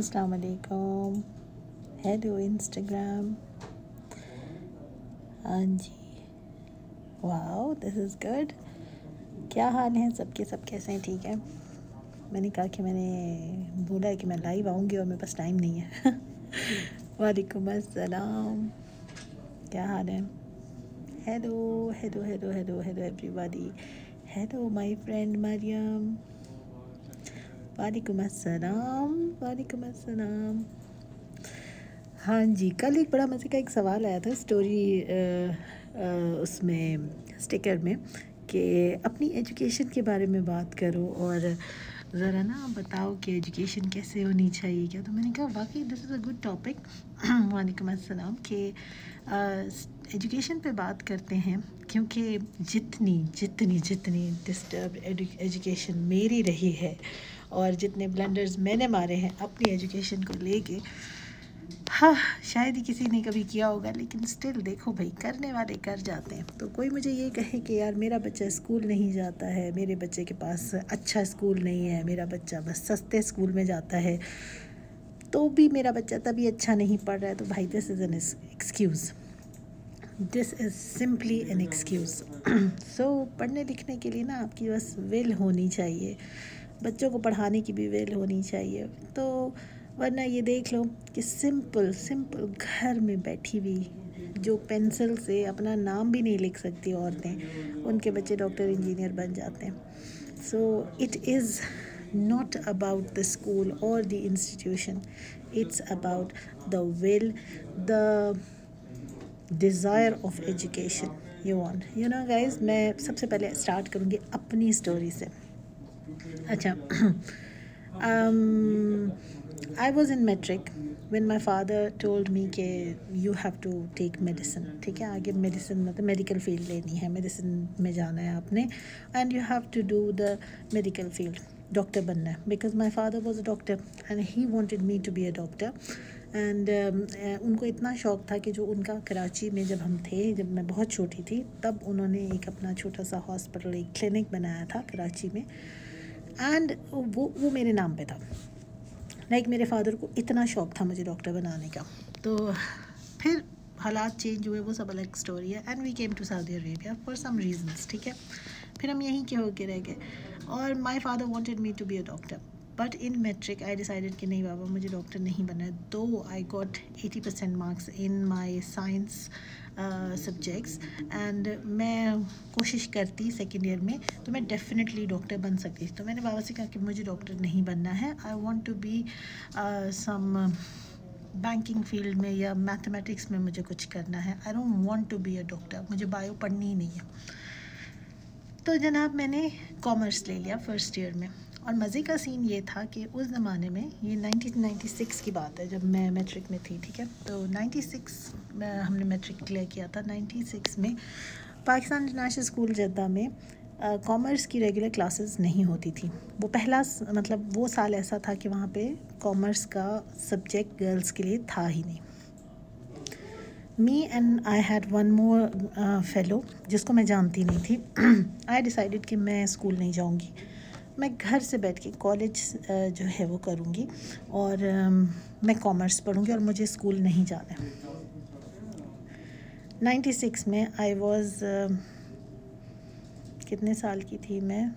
अस्सलाम वालेकुम। Hello Instagram. हाँ जी, वाओ दिस इज़ गुड। क्या हाल है सबके, सब कैसे हैं? ठीक है। मैंने कहा कि मैंने बोला है कि मैं लाइव आऊँगी और मेरे पास टाइम नहीं है। वालेकुम अस्सलाम। क्या हाल है? Hello hello hello hello hello everybody. Hello my friend Maryam. वालेकुम अस्सलाम। वालेकुम अस्सलाम। हाँ जी, कल एक बड़ा मज़े का एक सवाल आया था स्टोरी उसमें स्टिकर में कि अपनी एजुकेशन के बारे में बात करो और ज़रा ना बताओ कि एजुकेशन कैसे होनी चाहिए क्या। तो मैंने कहा वाकई this is a good topic. वालेकुम अस्सलाम। कि एजुकेशन पे बात करते हैं क्योंकि जितनी जितनी जितनी डिस्टर्ब एजुकेशन मेरी रही है और जितने ब्लंडर्स मैंने मारे हैं अपनी एजुकेशन को लेके, हाँ शायद ही किसी ने कभी किया होगा, लेकिन स्टिल देखो भाई करने वाले कर जाते हैं। तो कोई मुझे ये कहे कि यार मेरा बच्चा स्कूल नहीं जाता है, मेरे बच्चे के पास अच्छा स्कूल नहीं है, मेरा बच्चा बस सस्ते स्कूल में जाता है, तो भी मेरा बच्चा तभी अच्छा नहीं पढ़ रहा है, तो भाई this is an excuse. This is simply an excuse. So पढ़ने लिखने के लिए ना आपकी बस विल होनी चाहिए, बच्चों को पढ़ाने की भी विल होनी चाहिए। तो वरना ये देख लो कि सिंपल सिंपल घर में बैठी हुई जो पेंसिल से अपना नाम भी नहीं लिख सकती औरतें, उनके बच्चे डॉक्टर इंजीनियर बन जाते हैं। So it is not about the school or the institution, it's about the will, the desire of education you want, you know guys। मैं सबसे पहले स्टार्ट करूँगी अपनी स्टोरी से। अच्छा, I was in metric when my father told me कि you have to take medicine। ठीक है, आगे मेडिसिन मतलब मेडिकल फील्ड लेनी है, मेडिसिन में जाना है आपने, and you have to do the medical field, doctor बनना है, because my father was a doctor and he wanted me to be a doctor। And उनको इतना शौक़ था कि जो उनका कराची में जब हम थे, जब मैं बहुत छोटी थी, तब उन्होंने एक अपना छोटा सा हॉस्पिटल, एक क्लिनिक बनाया था कराची में, एंड वो मेरे नाम पे था। लाइक मेरे फादर को इतना शौक़ था मुझे डॉक्टर बनाने का। तो फिर हालात चेंज हुए, वो सब अलग स्टोरी है। And we came to Saudi Arabia for some reasons. ठीक है, फिर हम यहीं के होके रह गए और my father wanted me to be a doctor, but in matric I decided कि नहीं बाबा, मुझे डॉक्टर नहीं बनना है। Though I got 80% marks in my science subjects and मैं कोशिश करती सेकेंड ईयर में तो मैं डेफिनेटली डॉक्टर बन सकती। तो मैंने बाबा से कहा कि मुझे डॉक्टर नहीं बनना है, I want to be some banking field में या मैथमेटिक्स में मुझे कुछ करना है, I don't want to be a doctor, मुझे बायो पढ़नी ही नहीं है। तो जनाब मैंने कॉमर्स ले लिया फर्स्ट ईयर में। और मज़े का सीन ये था कि उस ज़माने में, ये 1996 की बात है जब मैं मैट्रिक में थी। ठीक है, तो 96 में हमने मैट्रिक क्लियर किया था। 96 में पाकिस्तान इंटरनेशनल स्कूल जद्दा में कॉमर्स की रेगुलर क्लासेस नहीं होती थी। वो पहला मतलब वो साल ऐसा था कि वहाँ पे कॉमर्स का सब्जेक्ट गर्ल्स के लिए था ही नहीं। Me and I had one more fellow जिसको मैं जानती नहीं थी। आई डिसाइडेड कि मैं स्कूल नहीं जाऊँगी, मैं घर से बैठ के कॉलेज जो है वो करूँगी और मैं कॉमर्स पढ़ूँगी और मुझे स्कूल नहीं जाना है। 96 में आई वॉज़ कितने साल की थी मैं,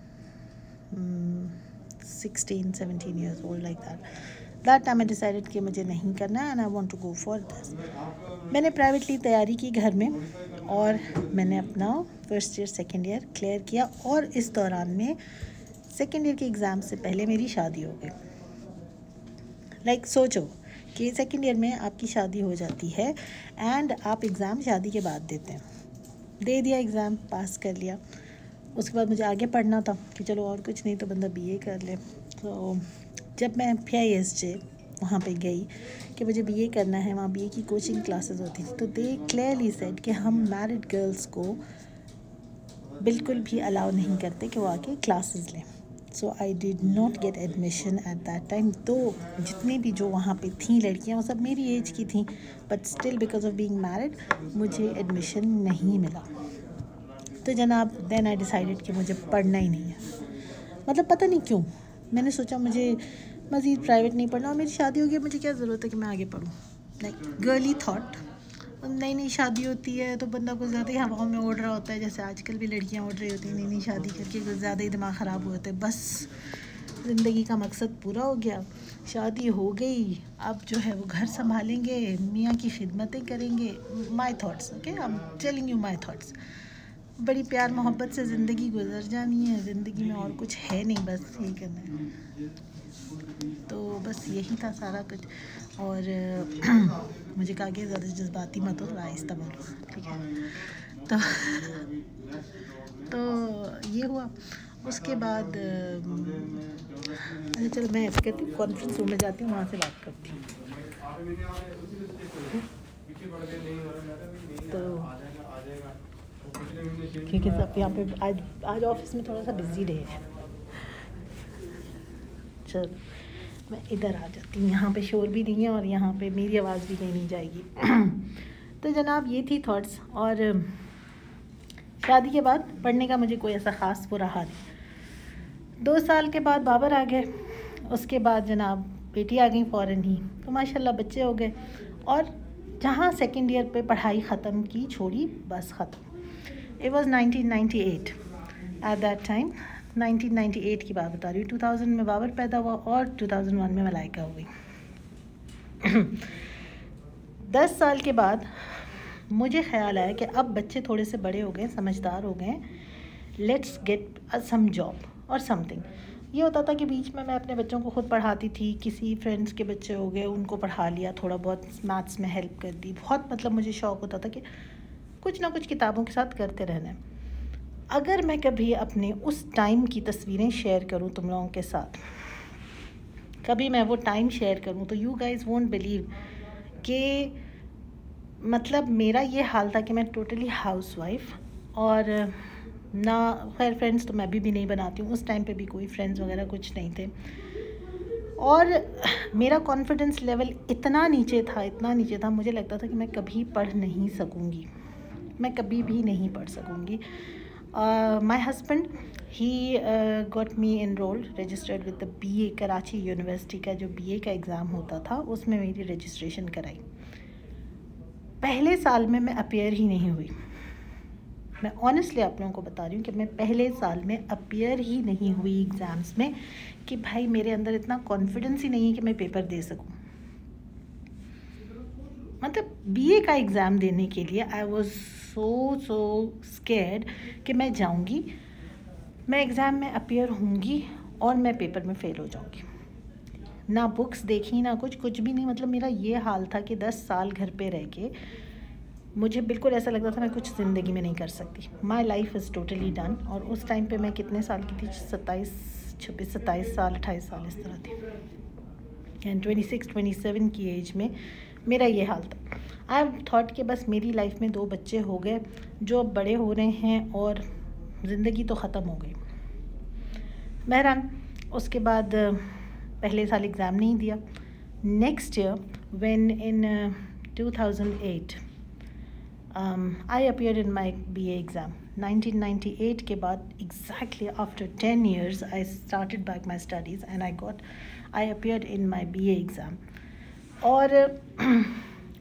16-17 years old like that time I decided कि मुझे नहीं करना है and I want to go for this. मैंने प्राइवेटली तैयारी की घर में और मैंने अपना first year second year clear किया। और इस दौरान में सेकेंड ईयर के एग्ज़ाम से पहले मेरी शादी हो गई। लाइक सोचो कि सेकेंड ईयर में आपकी शादी हो जाती है एंड आप एग्ज़ाम शादी के बाद देते हैं। दे दिया एग्ज़ाम, पास कर लिया। उसके बाद मुझे आगे पढ़ना था कि चलो और कुछ नहीं तो बंदा बीए कर ले। तो जब मैं PISJ वहाँ पे गई कि मुझे बीए करना है, वहाँ बीए की कोचिंग क्लासेस होती थी, तो दे क्लियरली सेड कि हम मैरिड गर्ल्स को बिल्कुल भी अलाउ नहीं करते कि वो आके क्लासेस लें। So I did not get admission at that time. तो जितनी भी जो वहाँ पे थी लड़कियाँ वो सब मेरी एज की थी, but still because of being married मुझे एडमिशन नहीं मिला। तो जनाब देन आई डिसाइडेड कि मुझे पढ़ना ही नहीं है। मतलब पता नहीं क्यों मैंने सोचा मुझे मज़ीद प्राइवेट नहीं पढ़ना, और मेरी शादी हो गई, मुझे क्या ज़रूरत है कि मैं आगे पढूँ। Like girly thought. नई नई शादी होती है तो बंदा कुछ ज़्यादा ही हवाओं में उड़ रहा होता है, जैसे आजकल भी लड़कियां उड़ रही होती हैं, नई नई शादी करके कुछ ज़्यादा ही दिमाग ख़राब होते हैं। बस ज़िंदगी का मकसद पूरा हो गया, शादी हो गई, अब जो है वो घर संभालेंगे, मियाँ की खिदमतें करेंगे। My thoughts, okay, I am telling you my thoughts. बड़ी प्यार मोहब्बत से ज़िंदगी गुजर जानी है, ज़िंदगी में और कुछ है नहीं, बस यही करना है। तो बस यही था सारा कुछ। और मुझे कहा कि ज़्यादा जज्बाती मत हो, आहिस्ता बोलो, ठीक है। तो तो ये हुआ। उसके बाद अच्छा चलो मैं ऐसे कहती हूँ, कॉन्फ्रेंस रूम में जाती हूँ, वहाँ से बात करती हूँ। तो क्योंकि सब यहाँ पे आज ऑफिस में थोड़ा सा बिजी डे है। चलो मैं इधर आ जाती हूँ, यहाँ पे शोर भी नहीं है और यहाँ पे मेरी आवाज़ भी कहीं नहीं जाएगी। तो जनाब ये थी थॉट्स। और शादी के बाद पढ़ने का मुझे कोई ऐसा ख़ास वो रहा नहीं। 2 साल के बाद बाबर आ गए, उसके बाद जनाब बेटी आ गई फ़ौरन ही, तो माशाल्लाह बच्चे हो गए। और जहाँ सेकंड ईयर पे पढ़ाई ख़त्म की, छोड़ी, बस ख़त्म। It was 1998 eight that time. 1998 की बात बता रही हूँ। 2000 में बाबर पैदा हुआ और 2001 में मलाइका हुई। 10 साल के बाद मुझे ख्याल आया कि अब बच्चे थोड़े से बड़े हो गए, समझदार हो गए, लेट्स गेट सम जॉब और समथिंग। ये होता था कि बीच में मैं अपने बच्चों को खुद पढ़ाती थी, किसी फ्रेंड्स के बच्चे हो गए उनको पढ़ा लिया, थोड़ा बहुत मैथ्स में हेल्प कर दी। बहुत मतलब मुझे शौक़ होता था कि कुछ ना कुछ किताबों के साथ करते रहना है। अगर मैं कभी अपने उस टाइम की तस्वीरें शेयर करूं तुम लोगों के साथ, कभी मैं वो टाइम शेयर करूं, तो यू गाइज़ वोंट बिलीव कि मतलब मेरा ये हाल था कि मैं टोटली हाउसवाइफ, और ना खैर फ्रेंड्स तो मैं भी नहीं बनाती हूँ, उस टाइम पे भी कोई फ्रेंड्स वगैरह कुछ नहीं थे। और मेरा कॉन्फिडेंस लेवल इतना नीचे था, मुझे लगता था कि मैं कभी पढ़ नहीं सकूँगी, मैं कभी भी नहीं पढ़ सकूँगी। My husband he got me enrolled, registered with the BA Karachi university का जो BA का एग्ज़ाम होता था, उसमें मेरी रजिस्ट्रेशन कराई। पहले साल में मैं अपीयर ही नहीं हुई। मैं ऑनेस्टली आप लोगों को बता रही हूँ कि मैं पहले साल में अपीयर ही नहीं हुई एग्ज़ाम्स में, कि भाई मेरे अंदर इतना कॉन्फिडेंस ही नहीं है कि मैं पेपर दे सकूँ। मतलब BA का एग्ज़ाम देने के लिए आई वॉज सो स्कैर्ड कि मैं जाऊंगी, मैं एग्ज़ाम में अपीयर होंगी और मैं पेपर में फ़ेल हो जाऊंगी। ना बुक्स देखी, ना कुछ भी नहीं। मतलब मेरा ये हाल था कि 10 साल घर पे रह के मुझे बिल्कुल ऐसा लगता था मैं कुछ ज़िंदगी में नहीं कर सकती। My life is totally done. और उस टाइम पे मैं कितने साल की थी? 27 साल 28 साल इस तरह थी। एंड 26-27 की एज में मेरा ये हाल था। आई हैव थॉट कि बस मेरी लाइफ में 2 बच्चे हो गए जो अब बड़े हो रहे हैं और ज़िंदगी तो ख़त्म हो गई। बहरहाल उसके बाद पहले साल एग्ज़ाम नहीं दिया। Next year when in 2008 I appeared in my BA exam. 1998 के बाद exactly after 10 years I started back my studies and I appeared in my BA exam. और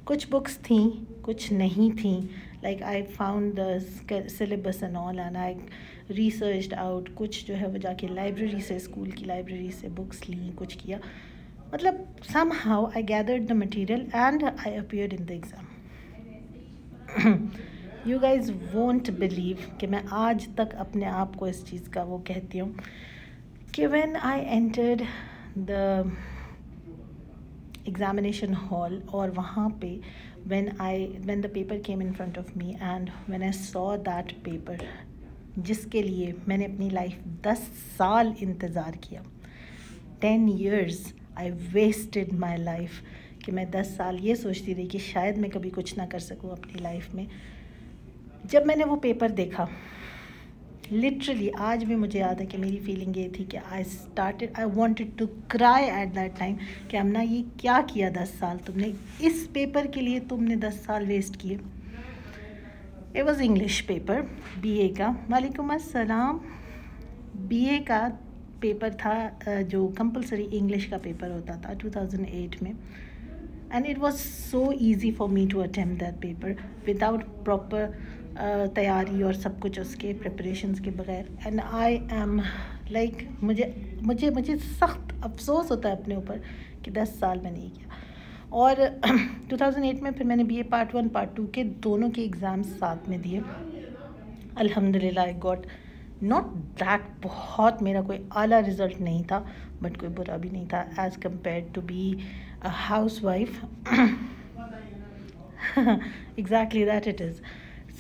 कुछ बुक्स थी, कुछ नहीं थी। Like I found the syllabus and all and I researched out. कुछ जो है वो जाके लाइब्रेरी से, स्कूल की लाइब्रेरी से बुक्स ली, कुछ किया। मतलब somehow I gathered the material and I appeared in the exam. You guys won't believe कि मैं आज तक अपने आप को इस चीज़ का वो कहती हूँ कि when I entered the examination hall और वहाँ पे when the paper came in front of me and when I saw that paper, जिसके लिए मैंने अपनी लाइफ 10 साल इंतज़ार किया, 10 years I wasted my life, कि मैं 10 साल ये सोचती रही कि शायद मैं कभी कुछ ना कर सकूँ अपनी लाइफ में। जब मैंने वो पेपर देखा, लिटरली आज भी मुझे याद है कि मेरी फीलिंग ये थी कि I wanted to cry at that time कि अमना ये क्या किया 10 साल तुमने, इस पेपर के लिए तुमने 10 साल वेस्ट किए। It was English paper BA का। वालेकुम अस्सलाम। BA का पेपर था जो कंपलसरी इंग्लिश का पेपर होता था 2008 में, and it was so easy for me to attempt that paper without proper तैयारी और सब कुछ उसके प्रिपरेशंस के बगैर. एंड आई एम लाइक मुझे मुझे मुझे सख्त अफसोस होता है अपने ऊपर कि 10 साल मैंने ये किया. और 2008 में फिर मैंने BA पार्ट 1 पार्ट 2 के दोनों के एग्ज़ाम्स साथ में दिए. अल्हम्दुलिल्लाह आई गॉट नॉट दैट, बहुत मेरा कोई आला रिज़ल्ट नहीं था बट कोई बुरा भी नहीं था as compare to be a housewife. Exactly that it is.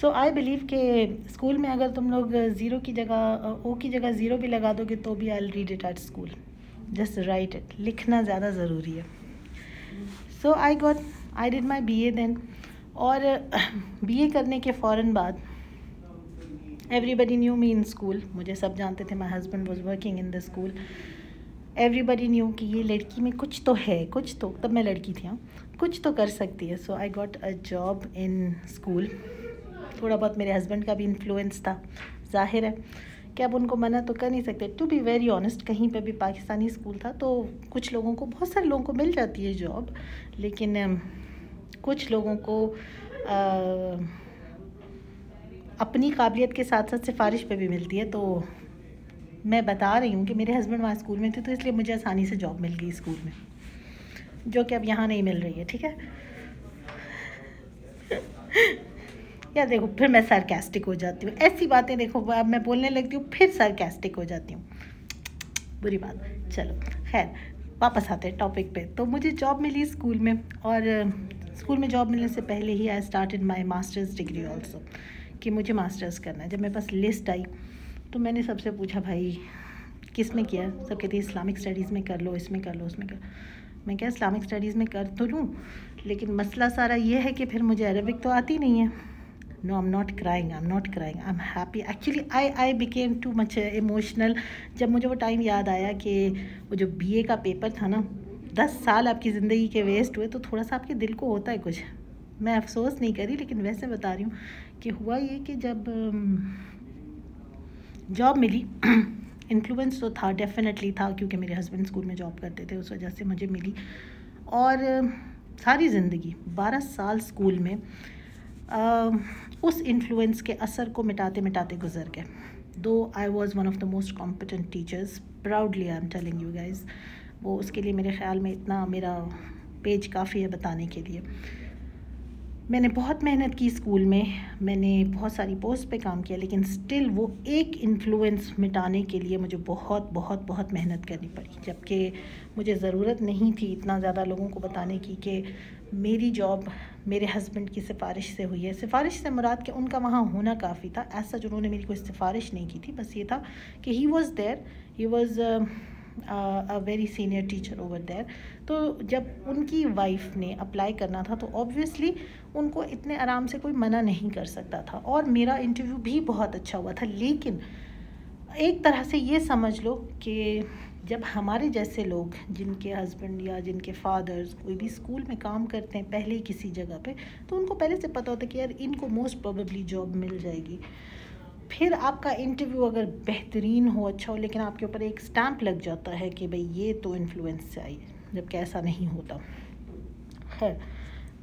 So I believe कि स्कूल में अगर तुम लोग ज़ीरो की जगह ओ की जगह ज़ीरो भी लगा दोगे तो भी I will read it at school. Just write it. लिखना ज़्यादा ज़रूरी है. So I did my BA then. और BA करने के फ़ौरन बाद everybody knew me in school. मुझे सब जानते थे. My husband was working in the school. Everybody knew कि ये लड़की में कुछ तो है, कुछ तो, तब मैं लड़की थी, हाँ, कुछ तो कर सकती है. So I got a job in school. थोड़ा बहुत मेरे हस्बैंड का भी इन्फ्लुएंस था, जाहिर है कि अब उनको मना तो कर नहीं सकते. टू बी वेरी ऑनेस्ट, कहीं पे भी पाकिस्तानी स्कूल था तो कुछ लोगों को, बहुत सारे लोगों को मिल जाती है जॉब, लेकिन कुछ लोगों को अपनी काबिलियत के साथ साथ सिफारिश पे भी मिलती है. तो मैं बता रही हूँ कि मेरे हस्बैंड वहाँ स्कूल में थे तो इसलिए मुझे आसानी से जॉब मिल गई स्कूल में, जो कि अब यहाँ नहीं मिल रही है. ठीक है यार देखो, फिर मैं सरकास्टिक हो जाती हूँ. ऐसी बातें देखो, अब मैं बोलने लगती हूँ फिर सरकास्टिक हो जाती हूँ. बुरी बात. चलो खैर, वापस आते हैं टॉपिक पे. तो मुझे जॉब मिली स्कूल में, और स्कूल में जॉब मिलने से पहले ही I started my masters degree also, कि मुझे मास्टर्स करना है. जब मेरे पास लिस्ट आई तो मैंने सबसे पूछा, भाई किस में किया? सब कहते हैं इस्लामिक स्टडीज़ में कर लो, इसमें कर लो, उसमें कर. मैं क्या इस्लामिक स्टडीज़ में कर तो लूँ, लेकिन मसला सारा ये है कि फिर मुझे अरबिक तो आती नहीं है. No, I'm not crying. I'm happy. Actually, I became too much emotional. जब मुझे वो टाइम याद आया कि वो जो BA का पेपर था ना, 10 साल आपकी ज़िंदगी के वेस्ट हुए, तो थोड़ा सा आपके दिल को होता है कुछ. मैं अफसोस नहीं करी, लेकिन वैसे बता रही हूँ कि हुआ ये कि जब जॉब मिली, इन्फ्लुएंस तो था, डेफिनेटली था, क्योंकि मेरे हस्बैंड स्कूल में जॉब करते थे, उस वजह से मुझे मिली. और सारी ज़िंदगी 12 साल स्कूल में उस इन्फ्लुएंस के असर को मिटाते मिटाते गुजर गए. दो आई was one of the most competent teachers, proudly I am telling you guys. वो उसके लिए मेरे ख़्याल में इतना मेरा पेज काफ़ी है बताने के लिए. मैंने बहुत मेहनत की स्कूल में, मैंने बहुत सारी पोस्ट पे काम किया, लेकिन स्टिल वो एक इन्फ्लुएंस मिटाने के लिए मुझे बहुत बहुत बहुत मेहनत करनी पड़ी. जबकि मुझे ज़रूरत नहीं थी इतना ज़्यादा लोगों को बताने की कि मेरी जॉब मेरे हस्बैंड की सिफारिश से हुई है. सिफारिश से मुराद कि उनका वहाँ होना काफ़ी था. ऐसा जो उन्होंने मेरी कोई सिफारिश नहीं की थी, बस ये था कि he was there, he was a very senior teacher over there. तो जब उनकी वाइफ ने अप्लाई करना था तो ऑब्वियसली उनको इतने आराम से कोई मना नहीं कर सकता था. और मेरा इंटरव्यू भी बहुत अच्छा हुआ था. लेकिन एक तरह से ये समझ लो कि जब हमारे जैसे लोग, जिनके हस्बैंड या जिनके फादर्स कोई भी स्कूल में काम करते हैं पहले ही किसी जगह पे, तो उनको पहले से पता होता है कि यार इनको मोस्ट प्रोबेबली जॉब मिल जाएगी. फिर आपका इंटरव्यू अगर बेहतरीन हो, अच्छा हो, लेकिन आपके ऊपर एक स्टैंप लग जाता है कि भाई ये तो इन्फ्लुएंस से आई, जबकि ऐसा नहीं होता. खैर,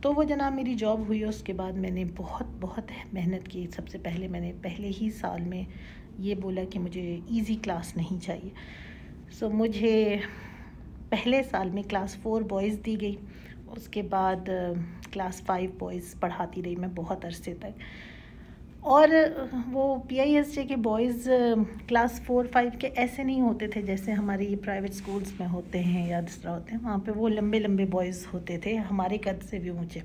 तो वो जनाब मेरी जॉब हुई. उसके बाद मैंने बहुत बहुत मेहनत की. सबसे पहले मैंने पहले ही साल में ये बोला कि मुझे इजी क्लास नहीं चाहिए. सो मुझे पहले साल में क्लास 4 बॉयज़ दी गई. उसके बाद क्लास 5 बॉयज़ पढ़ाती रही मैं बहुत अरसे तक. और वो PISJ के बॉयज़ क्लास 4-5 के ऐसे नहीं होते थे जैसे हमारे ये प्राइवेट स्कूल्स में होते हैं या दूसरा होते हैं. वहाँ पे वो लंबे लंबे बॉयज़ होते थे, हमारे कद से भी ऊँचे.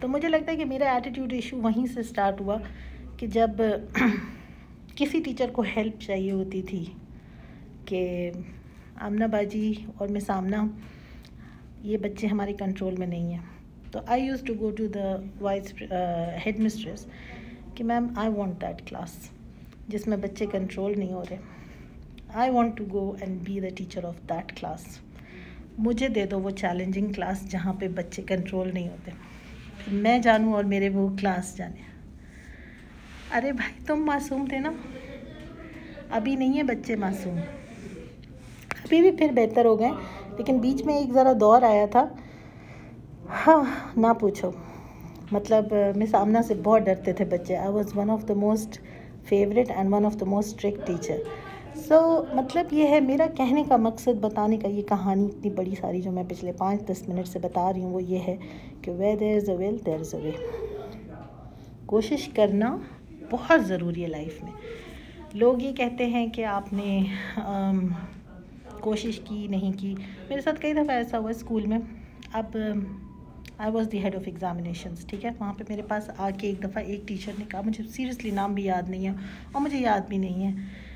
तो मुझे लगता है कि मेरा एटीट्यूड इशू वहीं से स्टार्ट हुआ कि जब किसी टीचर को हेल्प चाहिए होती थी कि आमना बाजी और मिस आमना, ये बच्चे हमारे कंट्रोल में नहीं हैं, तो I use to go to the vice head mistress कि ma'am I want that class जिसमें बच्चे कंट्रोल नहीं हो रहे. I want to go and be the teacher of that class. मुझे दे दो वो चैलेंजिंग क्लास जहाँ पे बच्चे कंट्रोल नहीं होते. फिर मैं जानूँ और मेरे वो क्लास जाने. अरे भाई तुम मासूम थे ना, अभी नहीं है बच्चे मासूम, अभी भी फिर बेहतर हो गए, लेकिन बीच में एक ज़रा दौर आया था, हाँ ना पूछो। मतलब मिस आमना से बहुत डरते थे बच्चे। I was one of the most favourite and one of the most strict teacher. सो मतलब ये है मेरा कहने का मकसद, बताने का, ये कहानी इतनी बड़ी सारी जो मैं पिछले 5-10 मिनट से बता रही हूँ, वो ये है कि where there is a will there is a way. कोशिश करना बहुत ज़रूरी है लाइफ में। लोग ये कहते हैं कि आपने कोशिश की नहीं की। मेरे साथ कई दफ़ा ऐसा हुआ स्कूल में। अब I was the head of examinations, ठीक है। वहाँ पे मेरे पास आके एक दफ़ा एक टीचर ने कहा, मुझे सीरियसली नाम भी याद नहीं है और मुझे याद भी नहीं है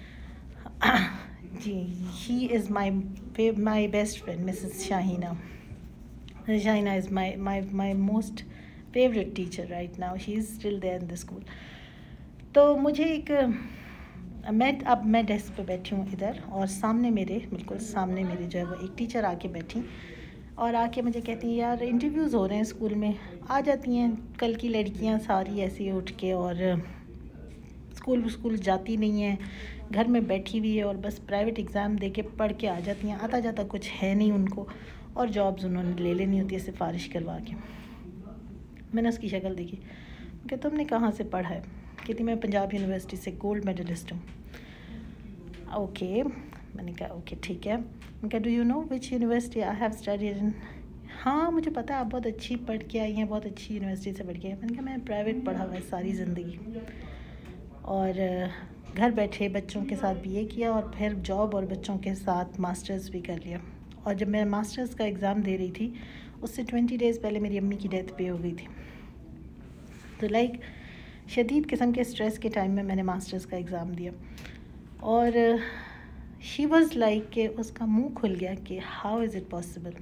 जी, he is my best friend Mrs Shaheena. Shaheena is my most favourite teacher right now, she is still there in the school. तो मुझे एक मैं डेस्क पे बैठी हूँ इधर, और सामने मेरे, बिल्कुल सामने मेरे जो है वो एक टीचर आके बैठी और आके मुझे कहती हैं, यार इंटरव्यूज़ हो रहे हैं स्कूल में, आ जाती हैं कल की लड़कियाँ सारी ऐसे उठ के, और स्कूल जाती नहीं हैं, घर में बैठी हुई है और बस प्राइवेट एग्ज़ाम दे के पढ़ के आ जाती हैं, आता जाता कुछ है नहीं उनको, और जॉब्स उन्होंने ले लेनी होती है सिफारिश करवा के। मैंने उसकी शक्ल देखी कि तुमने कहाँ से पढ़ा है? कहती मैं पंजाब यूनिवर्सिटी से गोल्ड मेडलिस्ट हूँ। ओके, मैंने कहा ओके ठीक है। मैंने कहा do you know which university I have studied in? हाँ मुझे पता है, आप बहुत अच्छी पढ़ के आई हैं, बहुत अच्छी यूनिवर्सिटी से पढ़ के आई। मैंने कहा मैं प्राइवेट पढ़ा हुआ है सारी ज़िंदगी, और घर बैठे बच्चों के साथ बीए किया, और फिर जॉब और बच्चों के साथ मास्टर्स भी कर लिया। और जब मैं मास्टर्स का एग्ज़ाम दे रही थी, उससे 20 डेज़ पहले मेरी अम्मी की डेथ भी हो गई थी। तो लाइक शदीद किस्म के स्ट्रेस के टाइम में मैंने मास्टर्स का एग्ज़ाम दिया, और शी वाज़ लाइक कि उसका मुंह खुल गया कि हाउ इज़ इट पॉसिबल।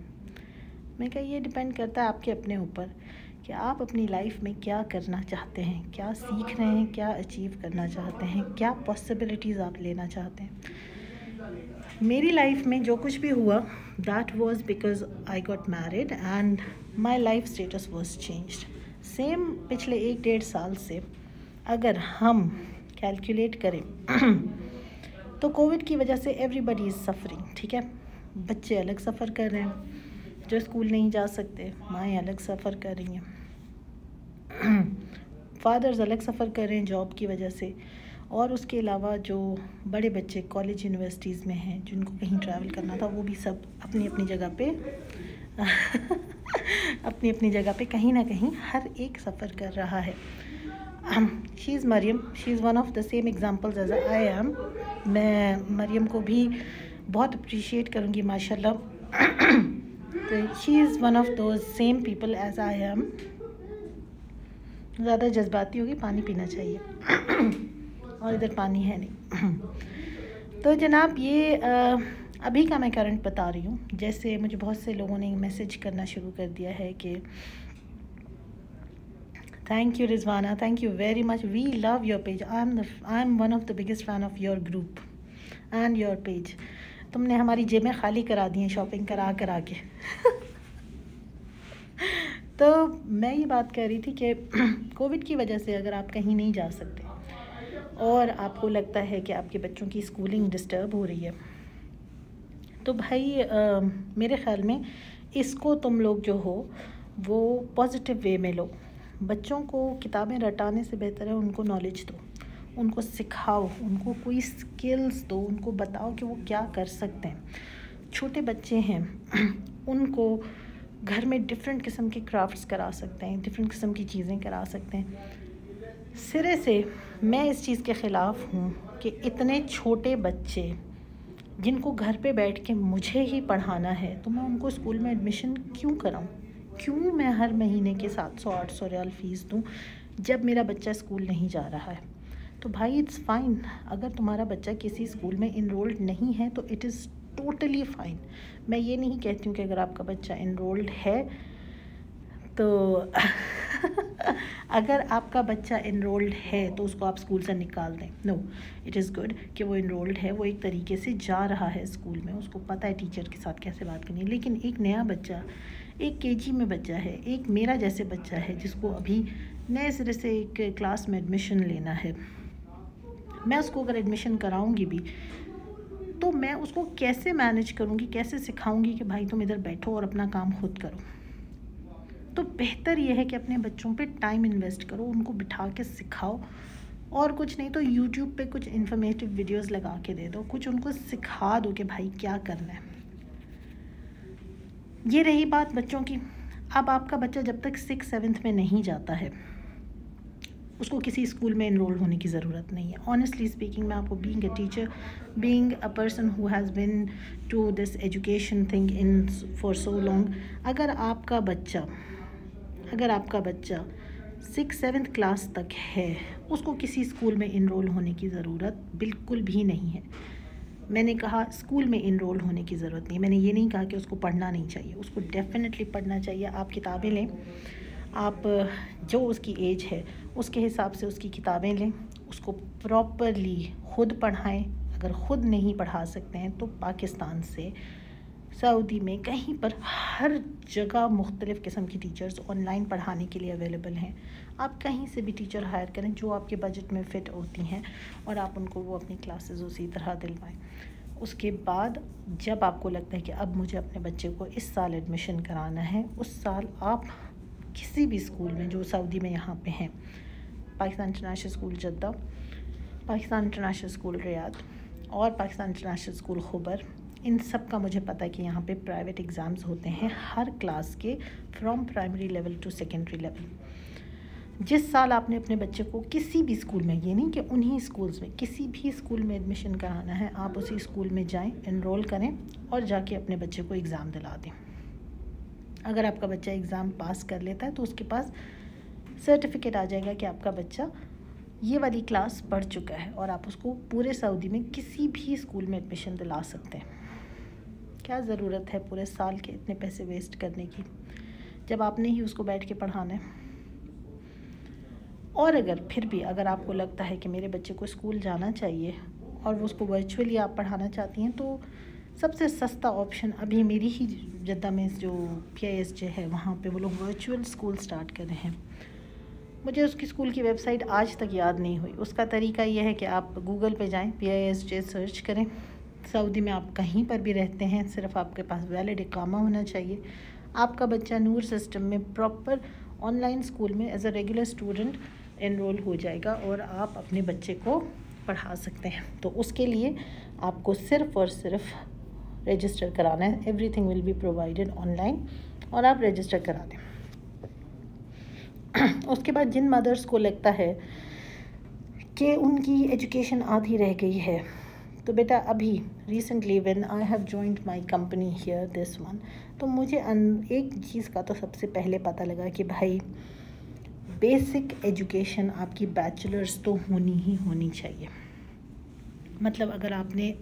मैं कहा ये डिपेंड करता है आपके अपने ऊपर कि आप अपनी लाइफ में क्या करना चाहते हैं, क्या सीख रहे हैं, क्या अचीव करना चाहते हैं, क्या पॉसिबिलिटीज़ आप लेना चाहते हैं। मेरी लाइफ में जो कुछ भी हुआ, that was because I got married and my life status was changed. Same पिछले 1-1.5 साल से अगर हम कैलकुलेट करें तो कोविड की वजह से एवरीबडी इज़ सफरिंग, ठीक है। बच्चे अलग सफ़र कर रहे हैं जो स्कूल नहीं जा सकते, माएँ अलग सफ़र कर रही हैं, फादर्स अलग सफ़र कर रहे हैं जॉब की वजह से, और उसके अलावा जो बड़े बच्चे कॉलेज यूनिवर्सिटीज़ में हैं जिनको कहीं ट्रैवल करना था, वो भी सब अपनी अपनी जगह पे अपनी अपनी जगह पे कहीं ना कहीं हर एक सफ़र कर रहा है। She is Maryam, she is one of the same examples as I am. मैं मरियम को भी बहुत अप्रिशिएट करूँगी माशाल्लाह। तो she is one of those same people as I am. ज़्यादा जज्बाती होगी, पानी पीना चाहिए और इधर पानी है नहीं। तो जनाब ये अभी का मैं करंट बता रही हूँ। जैसे मुझे बहुत से लोगों ने मैसेज करना शुरू कर दिया है कि thank you Rizwana, thank you very much, we love your page, I am one of the biggest fan of your group and your page. तुमने हमारी जेबें खाली करा दी हैं शॉपिंग करा करा के। तो मैं ये बात कर रही थी कि कोविड की वजह से अगर आप कहीं नहीं जा सकते और आपको लगता है कि आपके बच्चों की स्कूलिंग डिस्टर्ब हो रही है, तो भाई मेरे ख़्याल में इसको तुम लोग जो हो वो पॉजिटिव वे में लो। बच्चों को किताबें रटाने से बेहतर है उनको नॉलेज दो, उनको सिखाओ, उनको कोई स्किल्स दो, उनको बताओ कि वो क्या कर सकते हैं। छोटे बच्चे हैं, उनको घर में डिफरेंट किस्म के क्राफ्ट्स करा सकते हैं, डिफरेंट किस्म की चीज़ें करा सकते हैं। सिरे से मैं इस चीज़ के ख़िलाफ़ हूँ कि इतने छोटे बच्चे जिनको घर पे बैठ के मुझे ही पढ़ाना है, तो मैं उनको स्कूल में एडमिशन क्यों कराऊँ? क्यों मैं हर महीने के 700-800 रियाल फ़ीस दूँ जब मेरा बच्चा स्कूल नहीं जा रहा है? तो भाई इट्स फ़ाइन, अगर तुम्हारा बच्चा किसी स्कूल में इनरोल्ड नहीं है तो इट इज़ टोटली फ़ाइन। मैं ये नहीं कहती हूँ कि अगर आपका बच्चा इनरोल्ड है तो अगर आपका बच्चा इनरोल्ड है तो उसको आप स्कूल से निकाल दें। नो, इट इज़ गुड कि वो इनरोल्ड है, वो एक तरीके से जा रहा है स्कूल में, उसको पता है टीचर के साथ कैसे बात करनी है। लेकिन एक नया बच्चा, एक केजी में बच्चा है, एक मेरा जैसे बच्चा है जिसको अभी नए सिरे से एक क्लास में एडमिशन लेना है, मैं उसको अगर एडमिशन कराऊंगी भी तो मैं उसको कैसे मैनेज करूंगी, कैसे सिखाऊंगी कि भाई तुम इधर बैठो और अपना काम खुद करो। तो बेहतर ये है कि अपने बच्चों पे टाइम इन्वेस्ट करो, उनको बिठा के सिखाओ, और कुछ नहीं तो यूट्यूब पे कुछ इन्फॉर्मेटिव वीडियोस लगा के दे दो, कुछ उनको सिखा दो कि भाई क्या करना है। ये रही बात बच्चों की। अब आपका बच्चा जब तक 6-7 में नहीं जाता है उसको किसी स्कूल में इनरोल होने की ज़रूरत नहीं है। ऑनेस्टली स्पीकिंग, मैं आपको being a teacher, being a person who has been to this education thing in for so long, अगर आपका बच्चा 6-7 क्लास तक है उसको किसी स्कूल में इनरोल होने की ज़रूरत बिल्कुल भी नहीं है। मैंने कहा स्कूल में इनरोल होने की ज़रूरत नहीं, मैंने ये नहीं कहा कि उसको पढ़ना नहीं चाहिए, उसको डेफिनेटली पढ़ना चाहिए। आप किताबें लें, आप जो उसकी एज है उसके हिसाब से उसकी किताबें लें, उसको प्रॉपरली खुद पढ़ाएं। अगर ख़ुद नहीं पढ़ा सकते हैं तो पाकिस्तान से सऊदी में कहीं पर हर जगह मुख्तलिफ़ किस्म की टीचर्स ऑनलाइन पढ़ाने के लिए अवेलेबल हैं। आप कहीं से भी टीचर हायर करें जो आपके बजट में फ़िट होती हैं और आप उनको वो अपनी क्लासेस उसी तरह दिलवाएं। उसके बाद जब आपको लगता है कि अब मुझे अपने बच्चे को इस साल एडमिशन कराना है, उस साल आप किसी भी स्कूल में जो सऊदी में यहाँ पे हैं, Pakistan international school Jeddah, Pakistan international school Riyadh और पाकिस्तान इंटरनेशनल स्कूल खुबर, इन सब का मुझे पता है कि यहाँ पे प्राइवेट एग्ज़ाम्स होते हैं हर क्लास के, from primary level to secondary level. जिस साल आपने अपने बच्चे को किसी भी स्कूल में, ये नहीं कि उन्हीं स्कूल्स में, किसी भी स्कूल में एडमिशन कराना है, आप उसी स्कूल में जाएं, इनरोल करें और जाके अपने बच्चे को एग्ज़ाम दिला दें। अगर आपका बच्चा एग्ज़ाम पास कर लेता है तो उसके पास सर्टिफिकेट आ जाएगा कि आपका बच्चा ये वाली क्लास पढ़ चुका है और आप उसको पूरे सऊदी में किसी भी स्कूल में एडमिशन दिला सकते हैं। क्या ज़रूरत है पूरे साल के इतने पैसे वेस्ट करने की जब आपने ही उसको बैठ के पढ़ाना है। और अगर फिर भी अगर आपको लगता है कि मेरे बच्चे को स्कूल जाना चाहिए और वो उसको वर्चुअली आप पढ़ाना चाहती हैं, तो सबसे सस्ता ऑप्शन अभी मेरी ही जद्दा में जो PISJ है वहाँ पे वो लोग वर्चुअल स्कूल स्टार्ट कर रहे हैं। मुझे उसकी स्कूल की वेबसाइट आज तक याद नहीं हुई। उसका तरीका ये है कि आप गूगल पे जाएं, PISJ सर्च करें। सऊदी में आप कहीं पर भी रहते हैं, सिर्फ आपके पास वैलिड इकामा होना चाहिए। आपका बच्चा नूर सिस्टम में प्रॉपर ऑनलाइन स्कूल में as a regular student enroll हो जाएगा और आप अपने बच्चे को पढ़ा सकते हैं। तो उसके लिए आपको सिर्फ़ और सिर्फ रजिस्टर कराना है। Everything will be provided online और आप रजिस्टर करा दें। उसके बाद जिन मदर्स को लगता है कि उनकी एजुकेशन आधी रह गई है, तो बेटा अभी recently when I have joined my company here this one, तो मुझे एक चीज़ का तो सबसे पहले पता लगा कि भाई बेसिक एजुकेशन आपकी बैचलर्स तो होनी चाहिए। मतलब अगर आपने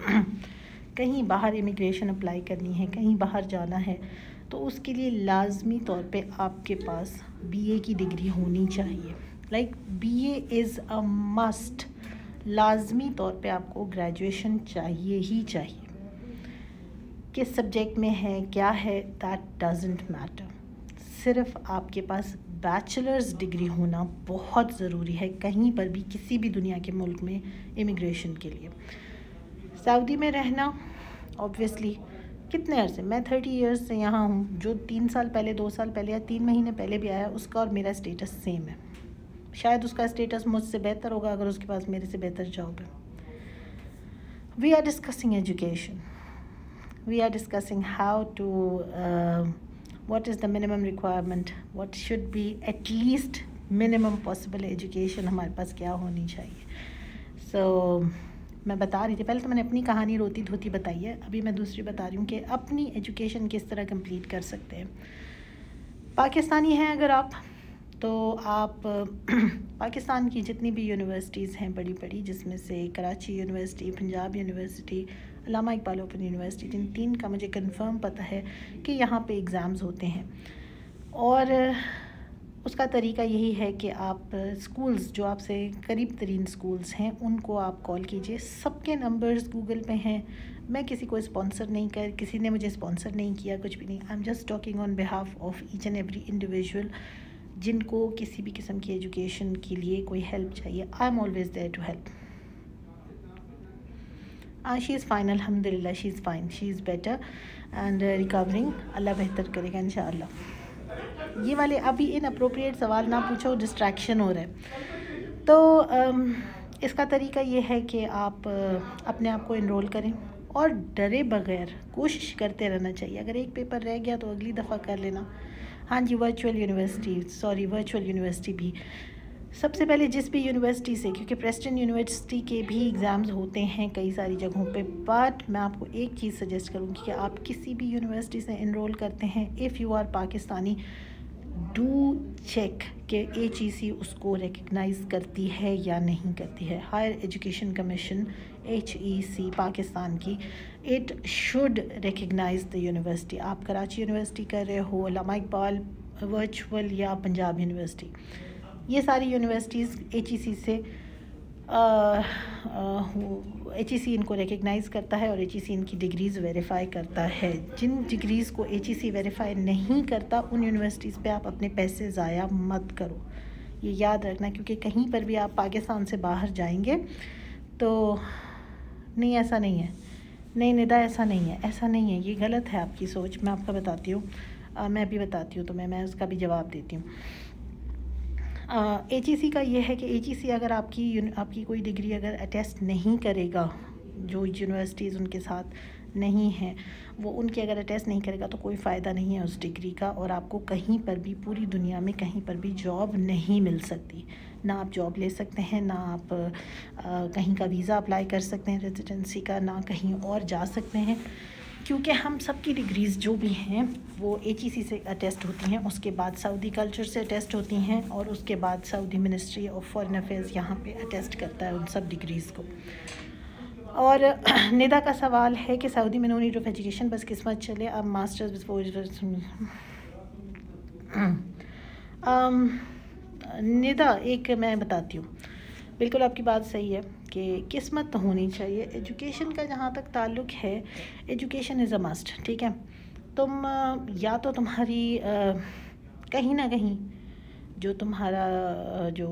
कहीं बाहर इमिग्रेशन अप्लाई करनी है, कहीं बाहर जाना है, तो उसके लिए लाजमी तौर पे आपके पास BA की डिग्री होनी चाहिए। Like BA is a must. लाजमी तौर पे आपको ग्रेजुएशन चाहिए ही चाहिए। किस सब्जेक्ट में है, क्या है, दैट डजंट मैटर। सिर्फ आपके पास बैचलर्स डिग्री होना बहुत ज़रूरी है कहीं पर भी, किसी भी दुनिया के मुल्क में इमिग्रेशन के लिए। सऊदी में रहना ऑब्वियसली कितने अरसे, मैं 30 इयर्स से यहाँ हूँ। जो 3 साल पहले, 2 साल पहले या 3 महीने पहले भी आया, उसका और मेरा स्टेटस सेम है। शायद उसका स्टेटस मुझसे बेहतर होगा अगर उसके पास मेरे से बेहतर जॉब है। We are discussing education, we are discussing how to what is the minimum requirement, what should be at least minimum possible education हमारे पास क्या होनी चाहिए। So मैं बता रही थी, पहले तो मैंने अपनी कहानी रोती धोती बताई है, अभी मैं दूसरी बता रही हूँ कि अपनी एजुकेशन किस तरह कंप्लीट कर सकते हैं। पाकिस्तानी हैं अगर आप, तो आप पाकिस्तान की जितनी भी यूनिवर्सिटीज़ हैं बड़ी बड़ी, जिसमें से कराची यूनिवर्सिटी, पंजाब यूनिवर्सिटी, अल्लामा इकबाल ओपन यूनिवर्सिटी, इन 3 का मुझे कंफर्म पता है कि यहाँ पे एग्ज़ाम्स होते हैं। और उसका तरीका यही है कि आप स्कूल्स जो आपसे करीब तरीन स्कूल्स हैं उनको आप कॉल कीजिए। सबके नंबर्स गूगल पे हैं। मैं किसी को स्पॉन्सर नहीं किसी ने मुझे स्पॉन्सर नहीं किया, कुछ भी नहीं। I am just talking on behalf of each and every individual जिनको किसी भी किस्म की एजुकेशन के लिए कोई हेल्प चाहिए। I am always there to help. She is fine, अल्हम्दुलिल्लाह she is fine, she is better and recovering. Allah बेहतर करेगा इंशाअल्लाह। ये वाले अभी इनअप्रोप्रिएट सवाल ना पूछो, डिस्ट्रैक्शन हो रहा है। तो इसका तरीका ये है कि आप अपने आप को इनरोल करें और डरे बगैर कोशिश करते रहना चाहिए। अगर एक पेपर रह गया तो अगली दफ़ा कर लेना। हाँ जी, वर्चुअल यूनिवर्सिटी भी सबसे पहले जिस भी यूनिवर्सिटी से, क्योंकि प्रेस्टन यूनिवर्सिटी के भी एग्ज़ाम्स होते हैं कई सारी जगहों पे, बट मैं आपको एक चीज़ सजेस्ट करूँगी कि आप किसी भी यूनिवर्सिटी से इनरोल करते हैं, if you are Pakistani, do check कि HEC उसको रिकग्नाइज़ करती है या नहीं करती है। Higher education commission HEC Pakistan की, it should recognise the university. आप कराची यूनिवर्सिटी कर रहे हो, अल्लामा इकबाल वर्चुअल या पंजाब यूनिवर्सिटी, ये सारी यूनिवर्सिटीज़ HEC से HEC इनको रिकग्नाइज़ करता है और HEC इनकी डिग्रीज़ वेरीफ़ाई करता है। जिन डिग्रीज़ को HEC वेरीफ़ाई नहीं करता उन यूनिवर्सिटीज़ पे आप अपने पैसे ज़ाया मत करो, ये याद रखना। क्योंकि कहीं पर भी आप पाकिस्तान से बाहर जाएंगे तो नहीं, ऐसा नहीं है, नहीं निदा, ऐसा नहीं है, ऐसा नहीं है, ये गलत है आपकी सोच। मैं आपको बताती हूँ, मैं भी बताती हूँ, तो मैं उसका भी जवाब देती हूँ। HEC का ये है कि HEC अगर आपकी कोई डिग्री अगर अटेस्ट नहीं करेगा, जो यूनिवर्सिटीज़ उनके साथ नहीं हैं वो उनके अगर अटेस्ट नहीं करेगा तो कोई फ़ायदा नहीं है उस डिग्री का, और आपको कहीं पर भी पूरी दुनिया में कहीं पर भी जॉब नहीं मिल सकती। ना आप जॉब ले सकते हैं, ना आप कहीं का वीज़ा अप्लाई कर सकते हैं रेजिडेंसी का, ना कहीं और जा सकते हैं, क्योंकि हम सबकी डिग्रीज़ जो भी हैं वो HEC से अटेस्ट होती हैं, उसके बाद सऊदी कल्चर से अटेस्ट होती हैं, और उसके बाद Saudi ministry of foreign affairs यहाँ पे अटेस्ट करता है उन सब डिग्रीज़ को। और निदा का सवाल है कि सऊदी में नो नीड ऑफ एजुकेशन, बस किस्मत चले, अब मास्टर्स निदा एक मैं बताती हूँ, बिल्कुल आपकी बात सही है कि किस्मत तो होनी चाहिए। एजुकेशन का जहाँ तक ताल्लुक़ है, एजुकेशन इज़ अ मस्ट, ठीक है। तुम या तो तुम्हारी कहीं ना कहीं जो तुम्हारा जो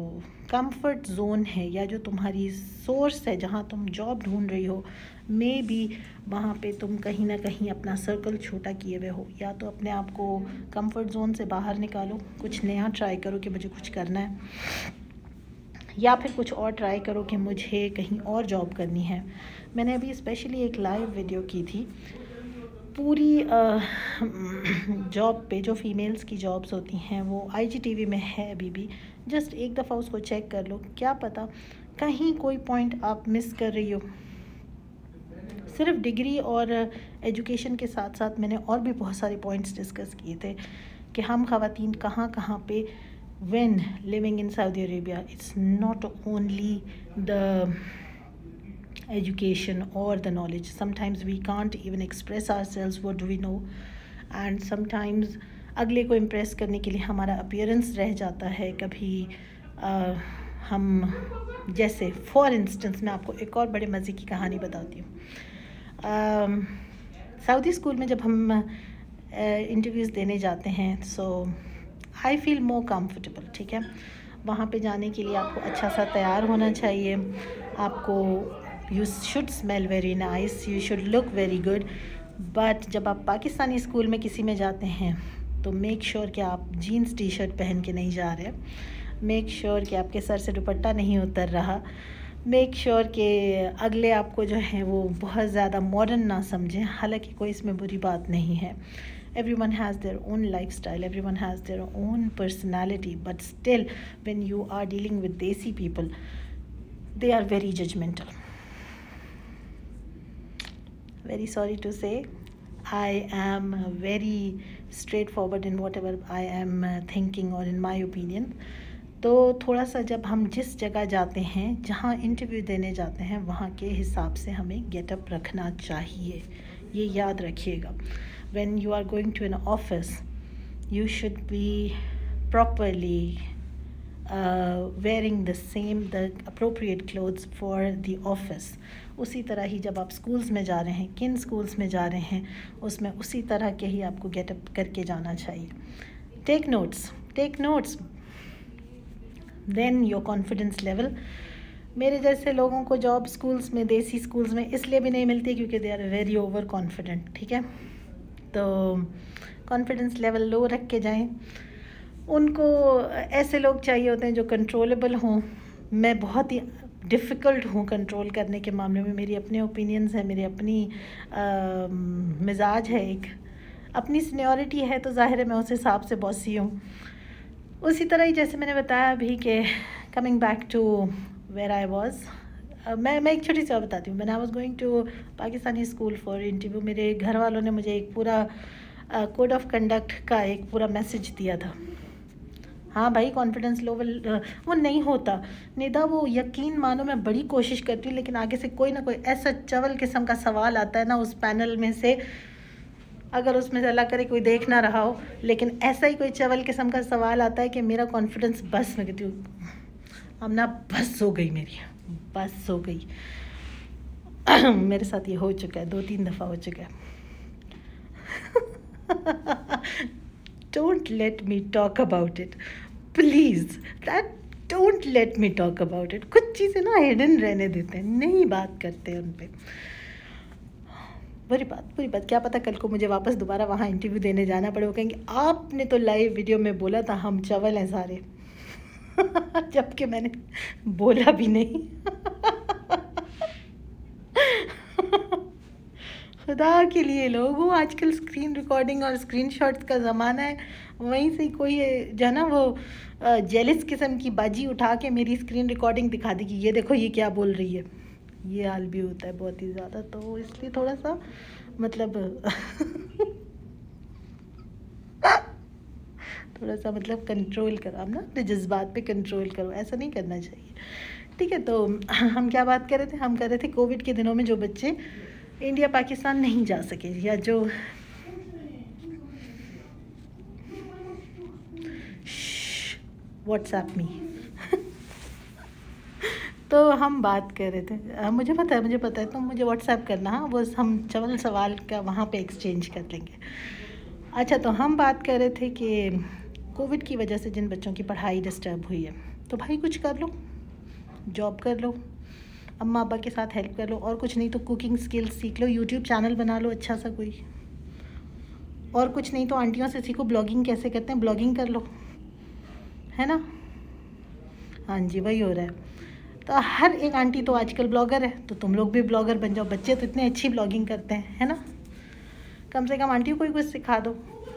कंफर्ट जोन है या जो तुम्हारी सोर्स है जहाँ तुम जॉब ढूंढ रही हो, मे बी वहाँ पे तुम कहीं ना कहीं अपना सर्कल छोटा किए हुए हो। या तो अपने आप को कंफर्ट जोन से बाहर निकालो, कुछ नया ट्राई करो कि मुझे कुछ करना है, या फिर कुछ और ट्राई करो कि मुझे कहीं और जॉब करनी है। मैंने अभी स्पेशली एक लाइव वीडियो की थी पूरी जॉब पे, जो फीमेल्स की जॉब्स होती हैं वो IGTV में है अभी भी, जस्ट एक दफ़ा उसको चेक कर लो, क्या पता कहीं कोई पॉइंट आप मिस कर रही हो। सिर्फ डिग्री और एजुकेशन के साथ साथ मैंने और भी बहुत सारे पॉइंट्स डिस्कस किए थे कि हम ख़वातीन कहाँ कहाँ पे, when living in Saudi Arabia, it's not only the education or the knowledge. Sometimes we can't even express ourselves what do we know, and sometimes अगले को इम्प्रेस करने के लिए हमारा अपीयरेंस रह जाता है। कभी हम जैसे फॉर इंस्टेंस मैं आपको एक और बड़े मज़े की कहानी बताती हूँ। सऊदी स्कूल में जब हम इंटरव्यूज़ देने जाते हैं, सो आई फील मोर कम्फर्टेबल, ठीक है। वहाँ पे जाने के लिए आपको अच्छा सा तैयार होना चाहिए, आपको you should smell very nice, you should look very good. But जब आप पाकिस्तानी स्कूल में किसी में जाते हैं तो मेक श्योर कि आप जीन्स टी-शर्ट पहन के नहीं जा रहे, मेक श्योर कि आपके सर से दुपट्टा नहीं उतर रहा, मेक श्योर कि अगले आपको जो है वो बहुत ज़्यादा मॉडर्न ना समझें। हालांकि कोई इसमें बुरी बात नहीं है, everyone has their own lifestyle, everyone has their own personality, but still when you are dealing with desi people, they are very judgmental. Very sorry to say, I am very straightforward in whatever I am thinking or in my opinion. तो थोड़ा सा जब हम जिस जगह जाते हैं, जहाँ इंटरव्यू देने जाते हैं, वहाँ के हिसाब से हमें गेटअप रखना चाहिए, ये याद रखिएगा। When you are going to an office, you should be properly wearing the appropriate clothes for the office. उसी तरह ही जब आप स्कूल्स में जा रहे हैं, किन स्कूल्स में जा रहे हैं, उसमें उसी तरह के ही आपको गेटअप करके जाना चाहिए। take notes, then your confidence level मेरे जैसे लोगों को जॉब स्कूल्स में, देसी स्कूल्स में इसलिए भी नहीं मिलती क्योंकि they are very over confident, ठीक है। तो कॉन्फिडेंस लेवल लो रख के जाएं। उनको ऐसे लोग चाहिए होते हैं जो कंट्रोलेबल हों। मैं बहुत ही डिफ़िकल्ट हूँ कंट्रोल करने के मामले में। मेरी अपने ओपिनियंस हैं, मेरी अपनी मिजाज है, एक अपनी सीनियरिटी है, तो ज़ाहिर है मैं उस हिसाब से बॉसी हूँ। उसी तरह ही जैसे मैंने बताया अभी कि coming back to where I was, मैं एक छोटी सी बात बताती हूँ। Man I was going to Pakistani school for interview, मेरे घर वालों ने मुझे एक पूरा कोड ऑफ कंडक्ट का एक पूरा मैसेज दिया था। हाँ भाई, कॉन्फिडेंस लेवल वो नहीं होता निदा, वो यकीन मानो मैं बड़ी कोशिश करती हूँ, लेकिन आगे से कोई ना कोई ऐसा चवल किस्म का सवाल आता है ना उस पैनल में से, अगर उसमें से अल्लाह करे कोई देख ना रहा हो, लेकिन ऐसा ही कोई चवल किस्म का सवाल आता है कि मेरा कॉन्फिडेंस बस, मैं कहती हूँ अब ना बस हो गई, मेरी बस हो गई। मेरे साथ ये हो चुका है, 2-3 दफ़ा हो चुका है। Don't let me talk about it, please. Don't let me talk about it. कुछ चीज़ें ना हिडन रहने देते हैं, नहीं बात करते हैं उन पे। बुरी बात, क्या पता कल को मुझे वापस दोबारा वहाँ इंटरव्यू देने जाना पड़े, वो कहेंगे आपने तो लाइव वीडियो में बोला था हम चवल हैं सारे। जबकि मैंने बोला भी नहीं। खुदा के लिए लोगों, आजकल स्क्रीन रिकॉर्डिंग और स्क्रीनशॉट्स का ज़माना है। वहीं से कोई जो है ना वो जेलिस किस्म की बाजी उठा के मेरी स्क्रीन रिकॉर्डिंग दिखा देगी, ये देखो ये क्या बोल रही है। ये हाल भी होता है बहुत ही ज़्यादा, तो इसलिए थोड़ा सा मतलब थोड़ा सा मतलब कंट्रोल करो आप ना, तो जज्बात पे कंट्रोल करो, ऐसा नहीं करना चाहिए, ठीक है। तो हम क्या बात कर रहे थे, हम कर रहे थे कोविड के दिनों में जो बच्चे इंडिया पाकिस्तान नहीं जा सके, या जो व्हाट्सएप मी तो हम बात कर रहे थे, मुझे पता है तो मुझे व्हाट्सएप करना, हाँ वो हम चवल सवाल का वहाँ पे एक्सचेंज कर लेंगे। अच्छा, तो हम बात कर रहे थे कि कोविड की वजह से जिन बच्चों की पढ़ाई डिस्टर्ब हुई है, तो भाई कुछ कर लो, जॉब कर लो, अम्मा अब्बा के साथ हेल्प कर लो, और कुछ नहीं तो कुकिंग स्किल्स सीख लो, यूट्यूब चैनल बना लो अच्छा सा कोई, और कुछ नहीं तो आंटियों से सीखो ब्लॉगिंग कैसे करते हैं, ब्लॉगिंग कर लो, है ना। हाँ जी, वही हो रहा है। तो हर एक आंटी तो आजकल ब्लॉगर है, तो तुम लोग भी ब्लॉगर बन जाओ। बच्चे तो इतने अच्छी ब्लॉगिंग करते हैं, है ना। कम से कम आंटियों को ही कुछ सिखा दो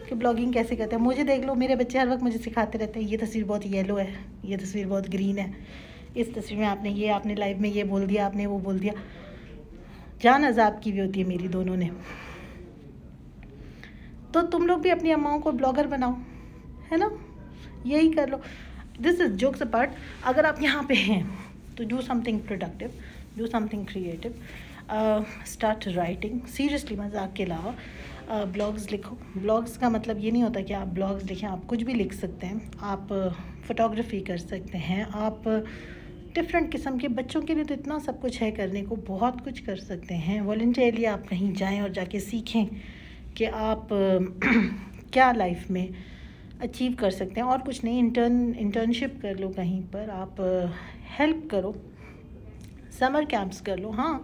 कि ब्लॉगिंग कैसे करते हैं। मुझे देख लो, मेरे बच्चे हर वक्त मुझे सिखाते रहते हैं, ये तस्वीर बहुत येलो है, ये तस्वीर बहुत ग्रीन है, इस तस्वीर में आपने लाइव में ये बोल दिया, आपने वो बोल दिया। जान अजाब की भी होती है मेरी दोनों ने। तो तुम लोग भी अपनी अम्माओं को ब्लॉगर बनाओ, है ना, यही कर लो। दिस इज जोक्स अपार्ट, अगर आप यहाँ पे हैं तो do something productive, do something creative, start writing, seriously मजाक के अलावा। ब्लॉग्स लिखो। ब्लॉग्स का मतलब ये नहीं होता कि आप ब्लॉग्स लिखें, आप कुछ भी लिख सकते हैं, आप फोटोग्राफी कर सकते हैं, आप डिफरेंट किस्म के, बच्चों के लिए तो इतना सब कुछ है करने को, बहुत कुछ कर सकते हैं। वॉलंटियरली आप कहीं जाएं और जाके सीखें कि आप क्या लाइफ में अचीव कर सकते हैं, और कुछ नहीं, इंटर्नशिप कर लो कहीं पर, आप हेल्प करो, समर कैंप्स कर लो। हाँ,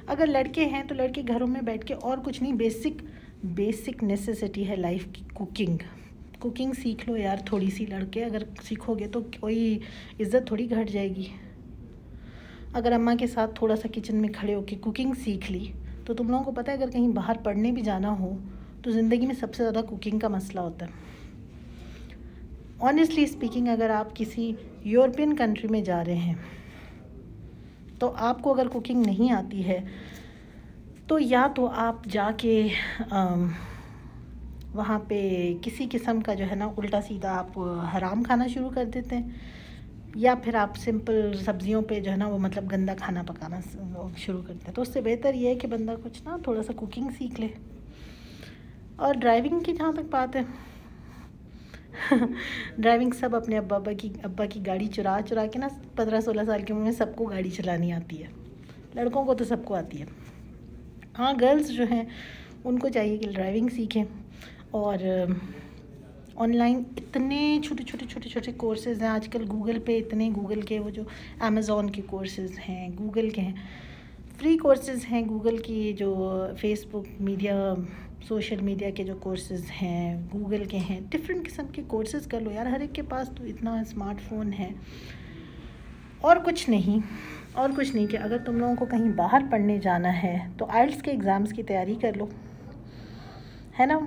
अगर लड़के हैं तो लड़के घरों में बैठ के, और कुछ नहीं, बेसिक नेसेसिटी है लाइफ की कुकिंग सीख लो यार थोड़ी सी। लड़के अगर सीखोगे तो कोई इज़्ज़त थोड़ी घट जाएगी। अगर अम्मा के साथ थोड़ा सा किचन में खड़े होकर कुकिंग सीख ली, तो तुम लोगों को पता है अगर कहीं बाहर पढ़ने भी जाना हो तो ज़िंदगी में सबसे ज़्यादा कुकिंग का मसला होता है। ऑनेस्टली स्पीकिंग, अगर आप किसी यूरोपियन कंट्री में जा रहे हैं तो आपको अगर कुकिंग नहीं आती है तो या तो आप जाके वहाँ पे किसी किस्म का जो है ना उल्टा सीधा आप हराम खाना शुरू कर देते हैं, या फिर आप सिंपल सब्जियों पे जो है ना वो मतलब गंदा खाना पकाना शुरू करते हैं। तो उससे बेहतर ये है कि बंदा कुछ ना थोड़ा सा कुकिंग सीख ले। और ड्राइविंग की जहाँ तक बात है, ड्राइविंग सब अपने अब्बा की गाड़ी चुरा के ना 15-16 साल की उम्र में सबको गाड़ी चलानी आती है। लड़कों को तो सबको आती है। हाँ, गर्ल्स जो हैं उनको चाहिए कि ड्राइविंग सीखें, और ऑनलाइन इतने छोटे कोर्सेज़ हैं आजकल गूगल पे, इतने गूगल के वो जो अमेज़ॉन के कोर्सेज़ हैं, गूगल के हैं, फ्री कोर्सेज़ हैं गूगल की, जो फेसबुक मीडिया सोशल मीडिया के जो कोर्सेज़ हैं गूगल के हैं, डिफरेंट किस्म के कोर्सेज़ कर लो यार। हर एक के पास तो इतना स्मार्टफ़ोन है। और कुछ नहीं कि अगर तुम लोगों को कहीं बाहर पढ़ने जाना है तो आइल्स के एग्ज़ाम्स की तैयारी कर लो, है ना,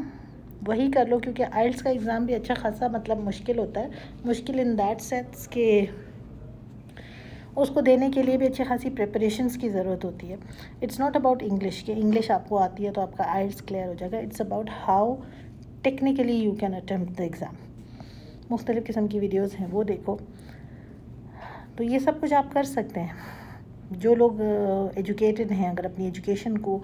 वही कर लो, क्योंकि आइल्स का एग्ज़ाम भी अच्छा खासा मतलब मुश्किल होता है। मुश्किल इन दैट सेंस के उसको देने के लिए भी अच्छी खासी प्रिपरेशंस की ज़रूरत होती है। इट्स नॉट अबाउट इंग्लिश, कि इंग्लिश आपको आती है तो आपका आइल्स क्लियर हो जाएगा। It's about how technically you can attempt the exam. मुख्तलिफ़ किस्म की वीडियोज़ हैं, वो देखो। तो ये सब कुछ आप कर सकते हैं। जो लोग एजुकेटेड हैं, अगर अपनी एजुकेशन को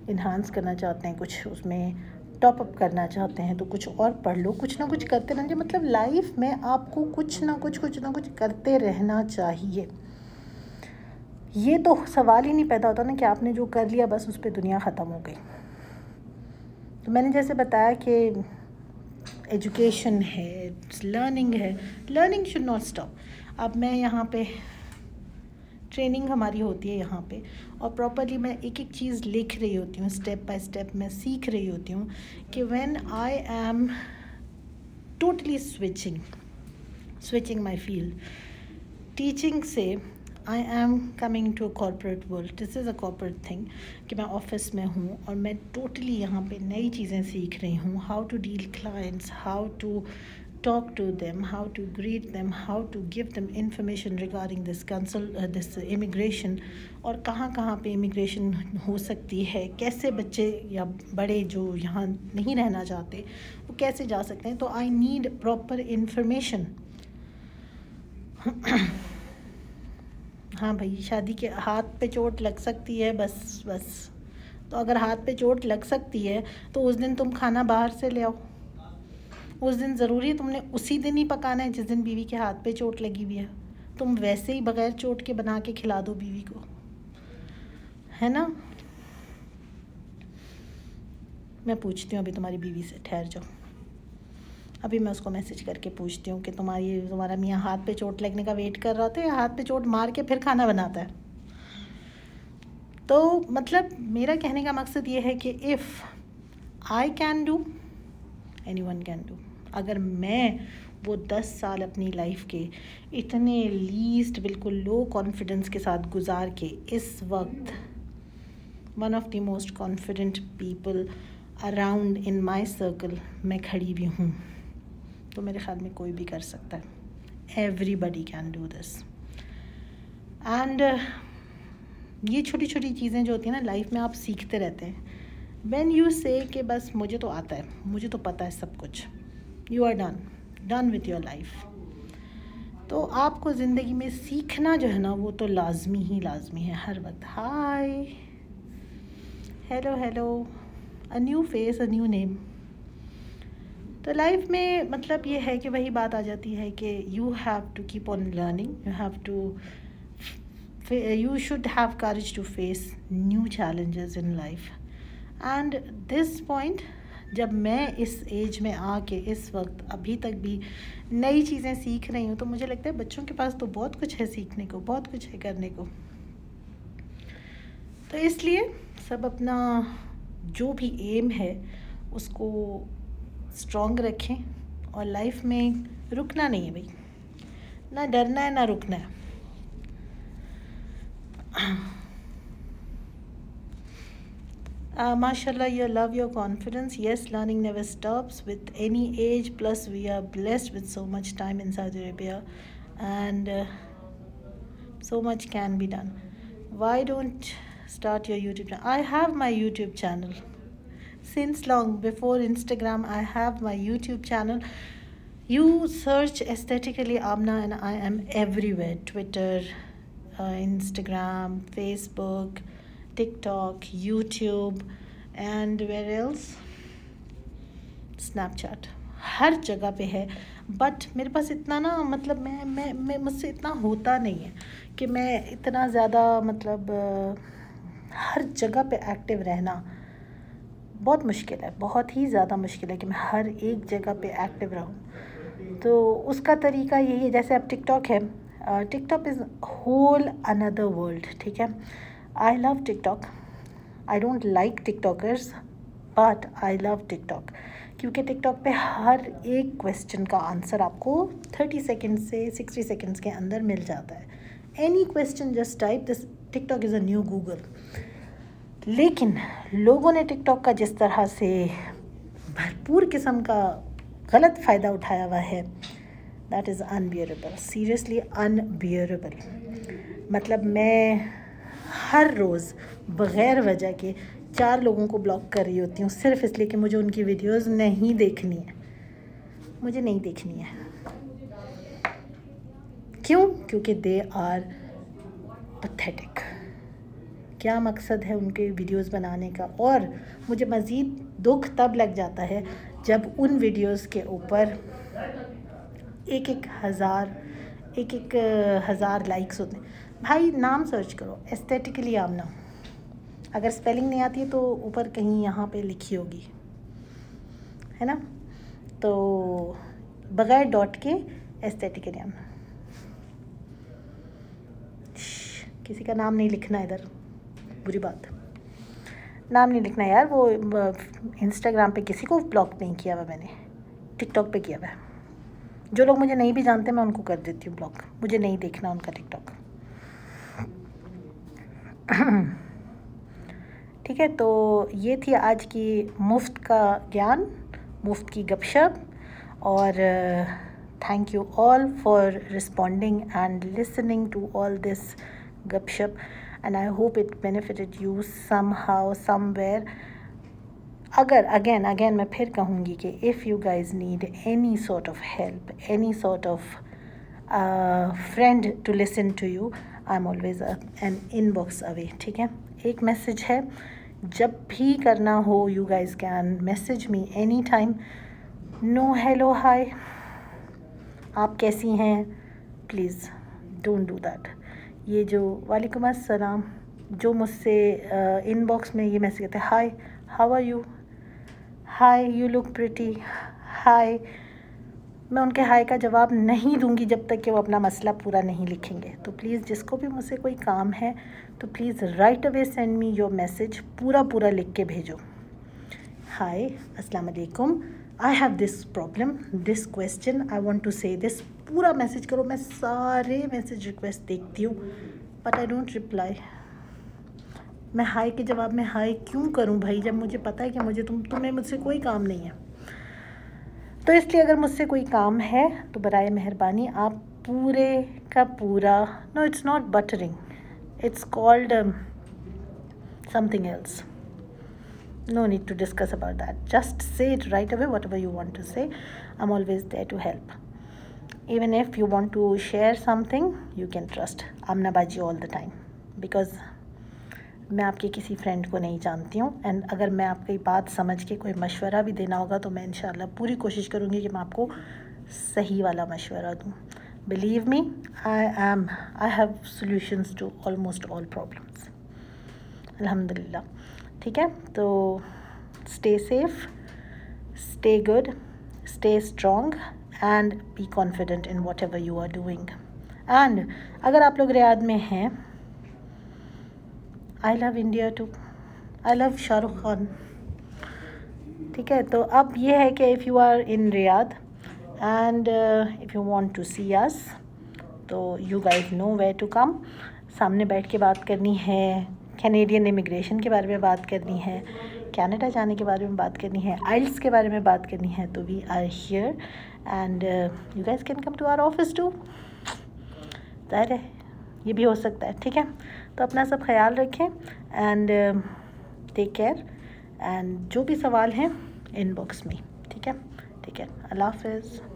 इन्हांस करना चाहते हैं, कुछ उसमें टॉप अप करना चाहते हैं, तो कुछ और पढ़ लो, कुछ ना कुछ करते रहना चाहिए। मतलब लाइफ में आपको कुछ ना कुछ करते रहना चाहिए। ये तो सवाल ही नहीं पैदा होता ना कि आपने जो कर लिया बस उस पर दुनिया ख़त्म हो गई। तो मैंने जैसे बताया कि एजुकेशन है, लर्निंग है, लर्निंग शुड नॉट स्टॉप। अब मैं यहाँ पे ट्रेनिंग हमारी होती है यहाँ पे, और प्रॉपरली मैं एक एक चीज़ लिख रही होती हूँ, स्टेप बाय स्टेप मैं सीख रही होती हूँ कि when I am totally switching my field teaching से, I am coming to a corporate world. This is a corporate thing कि मैं ऑफिस में हूँ और मैं टोटली यहाँ पे नई चीज़ें सीख रही हूँ। How to deal clients, how to talk to them, how to greet them, how to give them information regarding this immigration, और कहाँ पे इमिग्रेशन हो सकती है, कैसे बच्चे या बड़े जो यहाँ नहीं रहना चाहते वो कैसे जा सकते हैं। तो आई नीड प्रॉपर इन्फॉर्मेशन। हाँ भाई, शादी के हाथ पे चोट लग सकती है, बस। तो अगर हाथ पे चोट लग सकती है तो उस दिन तुम खाना बाहर से ले आओ। उस दिन ज़रूरी है तुमने उसी दिन ही पकाना है जिस दिन बीवी के हाथ पे चोट लगी हुई है। तुम वैसे ही बग़ैर चोट के बना के खिला दो बीवी को, है ना। मैं पूछती हूँ अभी तुम्हारी बीवी से, ठहर जाओ, अभी मैं उसको मैसेज करके पूछती हूँ कि तुम्हारा मियाँ हाथ पे चोट लगने का वेट कर रहा था या हाथ पे चोट मार के फिर खाना बनाता है। तो मतलब मेरा कहने का मकसद ये है कि if I can do, anyone can do. अगर मैं वो 10 साल अपनी लाइफ के इतने लीस्ट बिल्कुल लो कॉन्फिडेंस के साथ गुजार के इस वक्त one of the most confident people around in my circle मैं खड़ी भी हूँ, तो मेरे ख्याल में कोई भी कर सकता है। Everybody can do this. And ये छोटी छोटी चीज़ें जो होती हैं ना लाइफ में, आप सीखते रहते हैं। व्हेन यू से कि बस मुझे तो आता है, मुझे तो पता है सब कुछ, you are done with your life. तो आपको ज़िंदगी में सीखना जो है ना वो तो लाजमी है हर वक्त। Hi, hello, a new face, a new name. तो लाइफ में मतलब ये है कि वही बात आ जाती है कि you have to keep on learning, you should have courage to face new challenges in life. And this point, जब मैं इस एज में आके इस वक्त अभी तक भी नई चीज़ें सीख रही हूँ, तो मुझे लगता है बच्चों के पास तो बहुत कुछ है सीखने को, बहुत कुछ है करने को। तो इसलिए सब अपना जो भी एम है उसको स्ट्रॉन्ग रखें, और लाइफ में रुकना नहीं है भाई, ना डरना है ना रुकना है। Mashallah, you love your confidence. Yes, learning never stops with any age. Plus, we are blessed with so much time in Saudi Arabia, and so much can be done. Why don't start your YouTube channel? I have my YouTube channel since long before Instagram. I have my YouTube channel. You search aesthetically Amna, and I am everywhere. Twitter, Instagram, Facebook, TikTok, YouTube, and where else? Snapchat, हर जगह पे है। But मेरे पास इतना ना मतलब मैं मुझसे इतना होता नहीं है कि मैं इतना ज़्यादा मतलब हर जगह पे एक्टिव रहना। बहुत मुश्किल है, बहुत ही ज़्यादा मुश्किल है कि मैं हर एक जगह पे एक्टिव रहूँ। तो उसका तरीका यही है, जैसे अब टिकटॉक है, TikTok is whole another world, ठीक है। I love TikTok, I don't like TikTokers but I love TikTok, क्योंकि टिकटॉक पे हर एक क्वेश्चन का आंसर आपको 30 सेकेंड से 60 सेकेंड्स के अंदर मिल जाता है। Any question just type this, TikTok is a new Google. लेकिन लोगों ने टिकटॉक का जिस तरह से भरपूर किस्म का गलत फ़ायदा उठाया हुआ है, that is unbearable, seriously unbearable. मतलब मैं हर रोज़ बग़ैर वजह के 4 लोगों को ब्लॉक कर रही होती हूँ, सिर्फ इसलिए कि मुझे उनकी वीडियोस नहीं देखनी है, मुझे नहीं देखनी है। क्यों? क्योंकि दे आर पैथेटिक। क्या मकसद है उनके वीडियोस बनाने का? और मुझे मज़ीद दुख तब लग जाता है जब उन वीडियोस के ऊपर एक हज़ार लाइक्स होते हैं। भाई नाम सर्च करो, एस्थेटिकली आमना, अगर स्पेलिंग नहीं आती है तो ऊपर कहीं यहाँ पे लिखी होगी, है ना। तो बगैर डॉट के एस्थेटिकली आमना, किसी का नाम नहीं लिखना इधर, बुरी बात, नाम नहीं लिखना यार। वो इंस्टाग्राम पे किसी को ब्लॉक नहीं किया हुआ मैंने, टिकटॉक पे किया हुआ है। जो लोग मुझे नहीं भी जानते मैं उनको कर देती हूँ ब्लॉक, मुझे नहीं देखना उनका टिकटॉक। ठीक है, तो ये थी आज की मुफ्त का ज्ञान, मुफ्त की गपशप। और thank you all for responding and listening to all this गपशप, and I hope it benefited you somehow somewhere. अगर अगेन मैं फिर कहूँगी कि if you guys need any sort of help, any sort of friend to listen to you, I am always an inbox away, ठीक है। एक message है, जब भी करना हो you guys can message me any time. No hello हाय, आप कैसी हैं, प्लीज़ डोंट डू दैट। ये जो वालेकुम अस्सलाम, जो मुझसे इनबॉक्स में ये मैसेज कहते हैं, hi how are you, hi you look pretty, hi, मैं उनके हाय का जवाब नहीं दूंगी जब तक कि वो अपना मसला पूरा नहीं लिखेंगे। तो प्लीज़ जिसको भी मुझसे कोई काम है तो please right away send me your message, पूरा लिख के भेजो। हाय अस्सलाम वालेकुम, I have this problem, this question, I want to say this, पूरा मैसेज करो। मैं सारे मैसेज रिक्वेस्ट देखती हूँ बट आई डोंट रिप्लाई। मैं हाय के जवाब में हाय क्यों करूँ भाई, जब मुझे पता है कि मुझे तुम्हें मुझसे कोई काम नहीं है। तो इसलिए अगर मुझसे कोई काम है तो बराए मेहरबानी आप पूरे का पूरा, no it's not buttering, it's called something else, no need to discuss about that, just say it right away whatever you want to say. I'm always there to help. Even if you want to share something you can trust Amna Baji all the time, because मैं आपके किसी friend को नहीं जानती हूँ। And अगर मैं आपकी बात समझ के कोई मशवरा भी देना होगा तो मैं इंशाल्लाह पूरी कोशिश करूँगी कि मैं आपको सही वाला मशवरा दूँ। Believe me, I have solutions to almost all problems, अल्हम्दुलिल्लाह। ठीक है, तो stay safe, stay good, stay strong and be confident in whatever you are doing. And अगर आप लोग रियाद में हैं, I love India too, I love Shahrukh Khan. ठीक है, तो अब ये है कि if you are in Riyadh and if you want to see us, तो you guys know where to come. सामने बैठ के बात करनी है, कैनेडियन इमिग्रेशन के बारे में बात करनी है, कनाडा जाने के बारे में बात करनी है, आइल्स के बारे में बात करनी है, तो we are here and you guys can come to our office too. ज़ाहिर है ये भी हो सकता है। ठीक है, तो अपना सब ख्याल रखें एंड टेक केयर, एंड जो भी सवाल हैं इनबॉक्स में। ठीक है, अल्लाह हाफ़िज़।